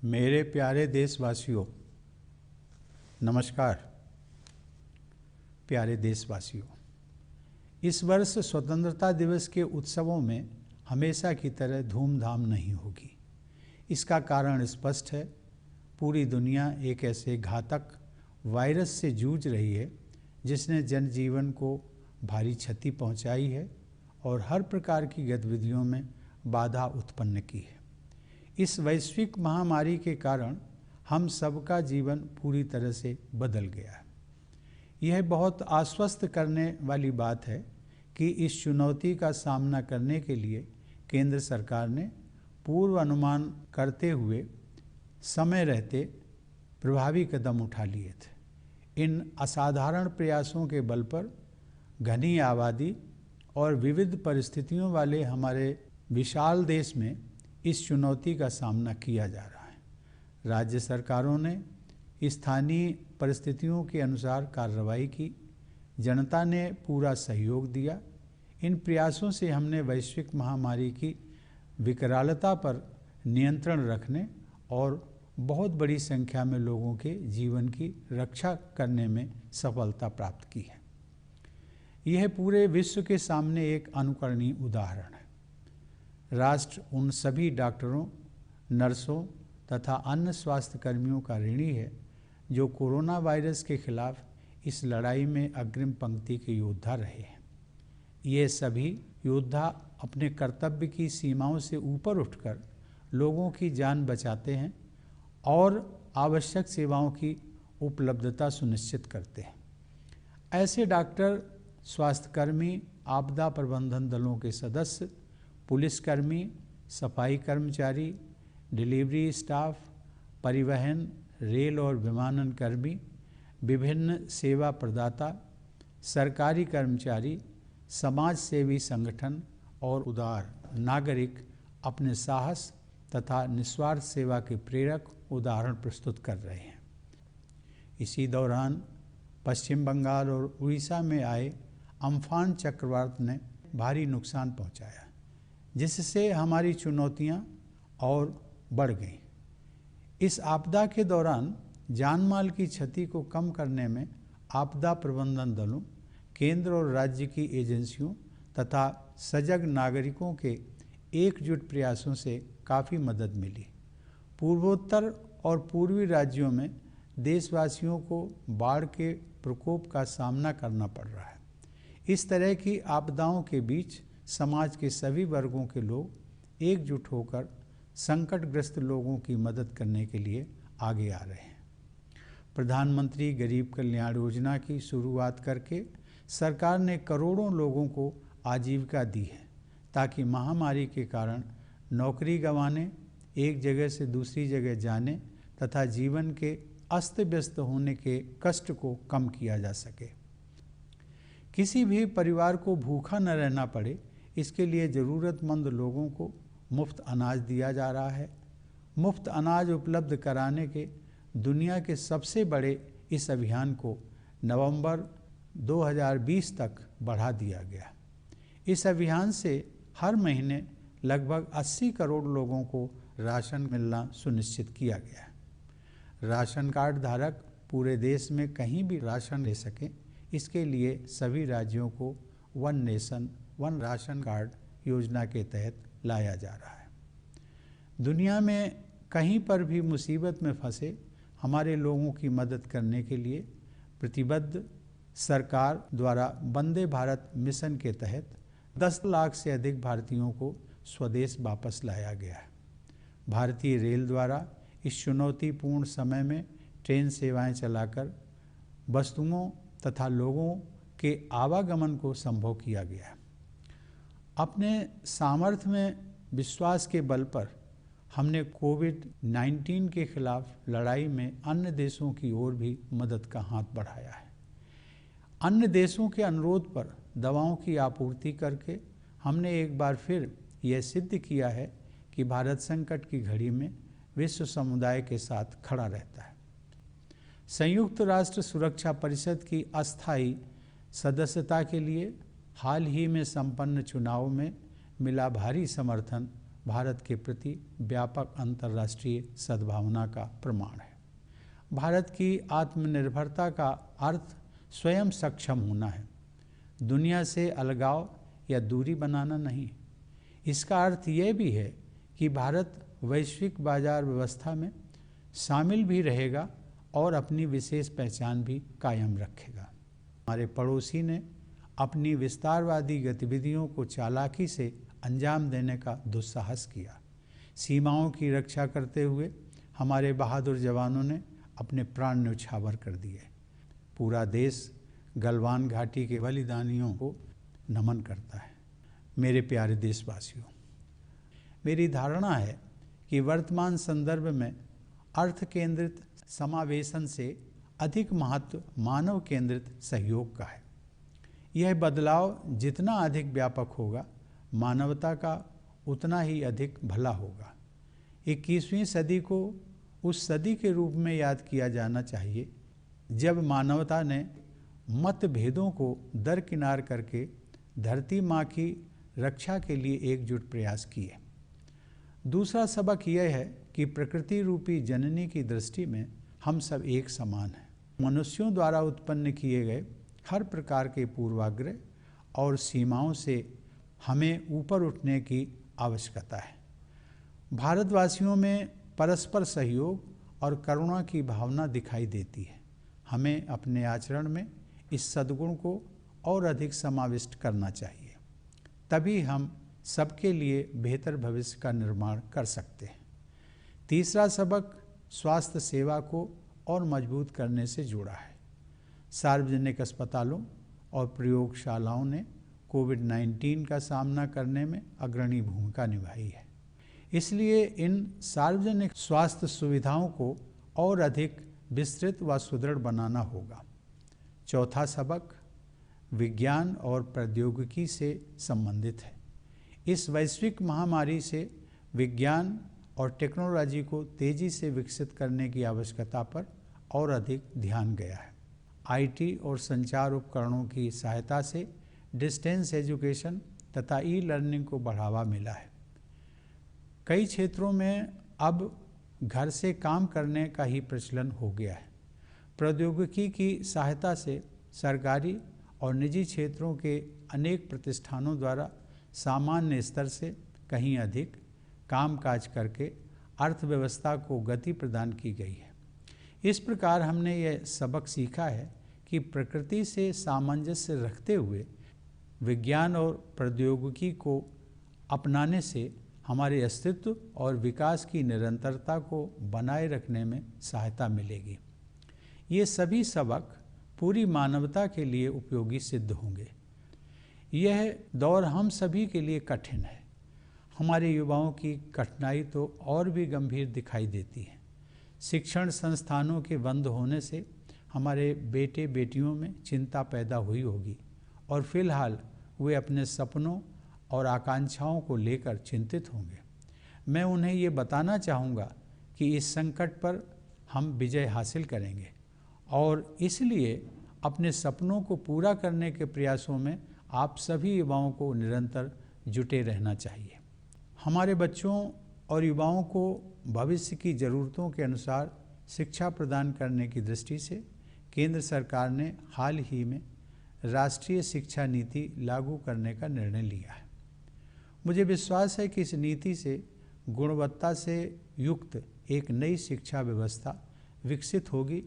मेरे प्यारे देशवासियों, नमस्कार। प्यारे देशवासियों, इस वर्ष स्वतंत्रता दिवस के उत्सवों में हमेशा की तरह धूमधाम नहीं होगी। इसका कारण स्पष्ट है। पूरी दुनिया एक ऐसे घातक वायरस से जूझ रही है जिसने जनजीवन को भारी क्षति पहुंचाई है और हर प्रकार की गतिविधियों में बाधा उत्पन्न की है। इस वैश्विक महामारी के कारण हम सबका जीवन पूरी तरह से बदल गया है। यह बहुत आश्वस्त करने वाली बात है कि इस चुनौती का सामना करने के लिए केंद्र सरकार ने पूर्व अनुमान करते हुए समय रहते प्रभावी कदम उठा लिए थे। इन असाधारण प्रयासों के बल पर घनी आबादी और विविध परिस्थितियों वाले हमारे विशाल देश में इस चुनौती का सामना किया जा रहा है। राज्य सरकारों ने स्थानीय परिस्थितियों के अनुसार कार्रवाई की, जनता ने पूरा सहयोग दिया। इन प्रयासों से हमने वैश्विक महामारी की विकरालता पर नियंत्रण रखने और बहुत बड़ी संख्या में लोगों के जीवन की रक्षा करने में सफलता प्राप्त की है। यह पूरे विश्व के सामने एक अनुकरणीय उदाहरण है। राष्ट्र उन सभी डॉक्टरों, नर्सों तथा अन्य स्वास्थ्य कर्मियों का ऋणी है जो कोरोना वायरस के खिलाफ इस लड़ाई में अग्रिम पंक्ति के योद्धा रहे हैं। ये सभी योद्धा अपने कर्तव्य की सीमाओं से ऊपर उठकर लोगों की जान बचाते हैं और आवश्यक सेवाओं की उपलब्धता सुनिश्चित करते हैं। ऐसे डॉक्टर, स्वास्थ्यकर्मी, आपदा प्रबंधन दलों के सदस्य, पुलिसकर्मी, सफाई कर्मचारी, डिलीवरी स्टाफ, परिवहन, रेल और विमानन कर्मी, विभिन्न सेवा प्रदाता, सरकारी कर्मचारी, समाज सेवी संगठन और उदार नागरिक अपने साहस तथा निस्वार्थ सेवा के प्रेरक उदाहरण प्रस्तुत कर रहे हैं। इसी दौरान पश्चिम बंगाल और उड़ीसा में आए अम्फान चक्रवात ने भारी नुकसान पहुंचाया, जिससे हमारी चुनौतियां और बढ़ गईं। इस आपदा के दौरान जान माल की क्षति को कम करने में आपदा प्रबंधन दलों, केंद्र और राज्य की एजेंसियों तथा सजग नागरिकों के एकजुट प्रयासों से काफ़ी मदद मिली। पूर्वोत्तर और पूर्वी राज्यों में देशवासियों को बाढ़ के प्रकोप का सामना करना पड़ रहा है। इस तरह की आपदाओं के बीच समाज के सभी वर्गों के लोग एकजुट होकर संकटग्रस्त लोगों की मदद करने के लिए आगे आ रहे हैं। प्रधानमंत्री गरीब कल्याण योजना की शुरुआत करके सरकार ने करोड़ों लोगों को आजीविका दी है, ताकि महामारी के कारण नौकरी गंवाने, एक जगह से दूसरी जगह जाने तथा जीवन के अस्त व्यस्त होने के कष्ट को कम किया जा सके। किसी भी परिवार को भूखा न रहना पड़े, इसके लिए ज़रूरतमंद लोगों को मुफ्त अनाज दिया जा रहा है। मुफ्त अनाज उपलब्ध कराने के दुनिया के सबसे बड़े इस अभियान को नवंबर 2020 तक बढ़ा दिया गया। इस अभियान से हर महीने लगभग 80 करोड़ लोगों को राशन मिलना सुनिश्चित किया गया है। राशन कार्ड धारक पूरे देश में कहीं भी राशन ले सकें, इसके लिए सभी राज्यों को one nation one ration card योजना के तहत लाया जा रहा है। दुनिया में कहीं पर भी मुसीबत में फंसे हमारे लोगों की मदद करने के लिए प्रतिबद्ध सरकार द्वारा वंदे भारत मिशन के तहत 10 लाख से अधिक भारतीयों को स्वदेश वापस लाया गया है। भारतीय रेल द्वारा इस चुनौतीपूर्ण समय में ट्रेन सेवाएं चलाकर वस्तुओं तथा लोगों के आवागमन को संभव किया गया है। अपने सामर्थ्य में विश्वास के बल पर हमने कोविड-19 के खिलाफ लड़ाई में अन्य देशों की ओर भी मदद का हाथ बढ़ाया है। अन्य देशों के अनुरोध पर दवाओं की आपूर्ति करके हमने एक बार फिर यह सिद्ध किया है कि भारत संकट की घड़ी में विश्व समुदाय के साथ खड़ा रहता है। संयुक्त राष्ट्र सुरक्षा परिषद की अस्थायी सदस्यता के लिए हाल ही में संपन्न चुनाव में मिला भारी समर्थन भारत के प्रति व्यापक अंतर्राष्ट्रीय सद्भावना का प्रमाण है। भारत की आत्मनिर्भरता का अर्थ स्वयं सक्षम होना है, दुनिया से अलगाव या दूरी बनाना नहीं। इसका अर्थ यह भी है कि भारत वैश्विक बाजार व्यवस्था में शामिल भी रहेगा और अपनी विशेष पहचान भी कायम रखेगा। हमारे पड़ोसी ने अपनी विस्तारवादी गतिविधियों को चालाकी से अंजाम देने का दुस्साहस किया। सीमाओं की रक्षा करते हुए हमारे बहादुर जवानों ने अपने प्राण न्यौछावर कर दिए। पूरा देश गलवान घाटी के बलिदानियों को नमन करता है। मेरे प्यारे देशवासियों, मेरी धारणा है कि वर्तमान संदर्भ में अर्थ केंद्रित समावेशन से अधिक महत्व मानव केंद्रित सहयोग का है। यह बदलाव जितना अधिक व्यापक होगा, मानवता का उतना ही अधिक भला होगा। 21वीं सदी को उस सदी के रूप में याद किया जाना चाहिए जब मानवता ने मतभेदों को दरकिनार करके धरती माँ की रक्षा के लिए एकजुट प्रयास किए। दूसरा सबक यह है कि प्रकृति रूपी जननी की दृष्टि में हम सब एक समान हैं। मनुष्यों द्वारा उत्पन्न किए गए हर प्रकार के पूर्वाग्रह और सीमाओं से हमें ऊपर उठने की आवश्यकता है। भारतवासियों में परस्पर सहयोग और करुणा की भावना दिखाई देती है। हमें अपने आचरण में इस सद्गुण को और अधिक समाविष्ट करना चाहिए, तभी हम सबके लिए बेहतर भविष्य का निर्माण कर सकते हैं। तीसरा सबक स्वास्थ्य सेवा को और मजबूत करने से जुड़ा है। सार्वजनिक अस्पतालों और प्रयोगशालाओं ने कोविड-19 का सामना करने में अग्रणी भूमिका निभाई है। इसलिए इन सार्वजनिक स्वास्थ्य सुविधाओं को और अधिक विस्तृत व सुदृढ़ बनाना होगा। चौथा सबक विज्ञान और प्रौद्योगिकी से संबंधित है। इस वैश्विक महामारी से विज्ञान और टेक्नोलॉजी को तेजी से विकसित करने की आवश्यकता पर और अधिक ध्यान गया है। आईटी और संचार उपकरणों की सहायता से डिस्टेंस एजुकेशन तथा ई लर्निंग को बढ़ावा मिला है। कई क्षेत्रों में अब घर से काम करने का ही प्रचलन हो गया है। प्रौद्योगिकी की सहायता से सरकारी और निजी क्षेत्रों के अनेक प्रतिष्ठानों द्वारा सामान्य स्तर से कहीं अधिक कामकाज करके अर्थव्यवस्था को गति प्रदान की गई है। इस प्रकार हमने यह सबक सीखा है कि प्रकृति से सामंजस्य रखते हुए विज्ञान और प्रौद्योगिकी को अपनाने से हमारे अस्तित्व और विकास की निरंतरता को बनाए रखने में सहायता मिलेगी। ये सभी सबक पूरी मानवता के लिए उपयोगी सिद्ध होंगे। यह दौर हम सभी के लिए कठिन है। हमारे युवाओं की कठिनाई तो और भी गंभीर दिखाई देती है। शिक्षण संस्थानों के बंद होने से हमारे बेटे बेटियों में चिंता पैदा हुई होगी और फिलहाल वे अपने सपनों और आकांक्षाओं को लेकर चिंतित होंगे। मैं उन्हें ये बताना चाहूँगा कि इस संकट पर हम विजय हासिल करेंगे और इसलिए अपने सपनों को पूरा करने के प्रयासों में आप सभी युवाओं को निरंतर जुटे रहना चाहिए। हमारे बच्चों और युवाओं को भविष्य की ज़रूरतों के अनुसार शिक्षा प्रदान करने की दृष्टि से केंद्र सरकार ने हाल ही में राष्ट्रीय शिक्षा नीति लागू करने का निर्णय लिया है। मुझे विश्वास है कि इस नीति से गुणवत्ता से युक्त एक नई शिक्षा व्यवस्था विकसित होगी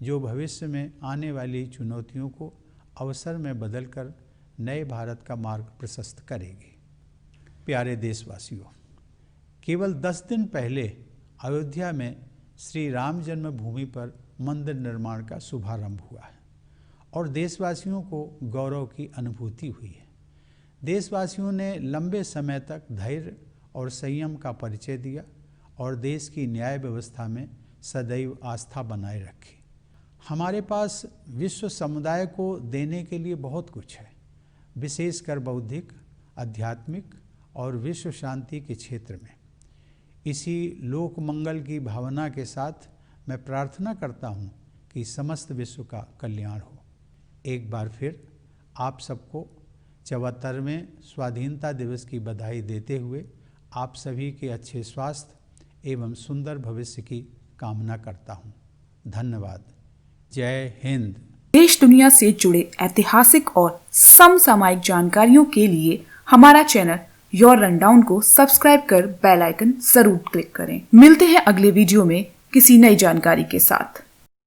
जो भविष्य में आने वाली चुनौतियों को अवसर में बदलकर नए भारत का मार्ग प्रशस्त करेगी। प्यारे देशवासियों, केवल 10 दिन पहले अयोध्या में श्री राम जन्मभूमि पर मंदिर निर्माण का शुभारंभ हुआ है और देशवासियों को गौरव की अनुभूति हुई है। देशवासियों ने लंबे समय तक धैर्य और संयम का परिचय दिया और देश की न्याय व्यवस्था में सदैव आस्था बनाए रखी। हमारे पास विश्व समुदाय को देने के लिए बहुत कुछ है, विशेषकर बौद्धिक, आध्यात्मिक और विश्व शांति के क्षेत्र में। इसी लोक मंगल की भावना के साथ मैं प्रार्थना करता हूँ कि समस्त विश्व का कल्याण हो। एक बार फिर आप सबको 74वें स्वाधीनता दिवस की बधाई देते हुए आप सभी के अच्छे स्वास्थ्य एवं सुंदर भविष्य की कामना करता हूँ। धन्यवाद। जय हिंद। देश दुनिया से जुड़े ऐतिहासिक और समसामयिक जानकारियों के लिए हमारा चैनल योर रनडाउन को सब्सक्राइब कर बेल आइकन जरूर क्लिक करें। मिलते हैं अगले वीडियो में किसी नई जानकारी के साथ।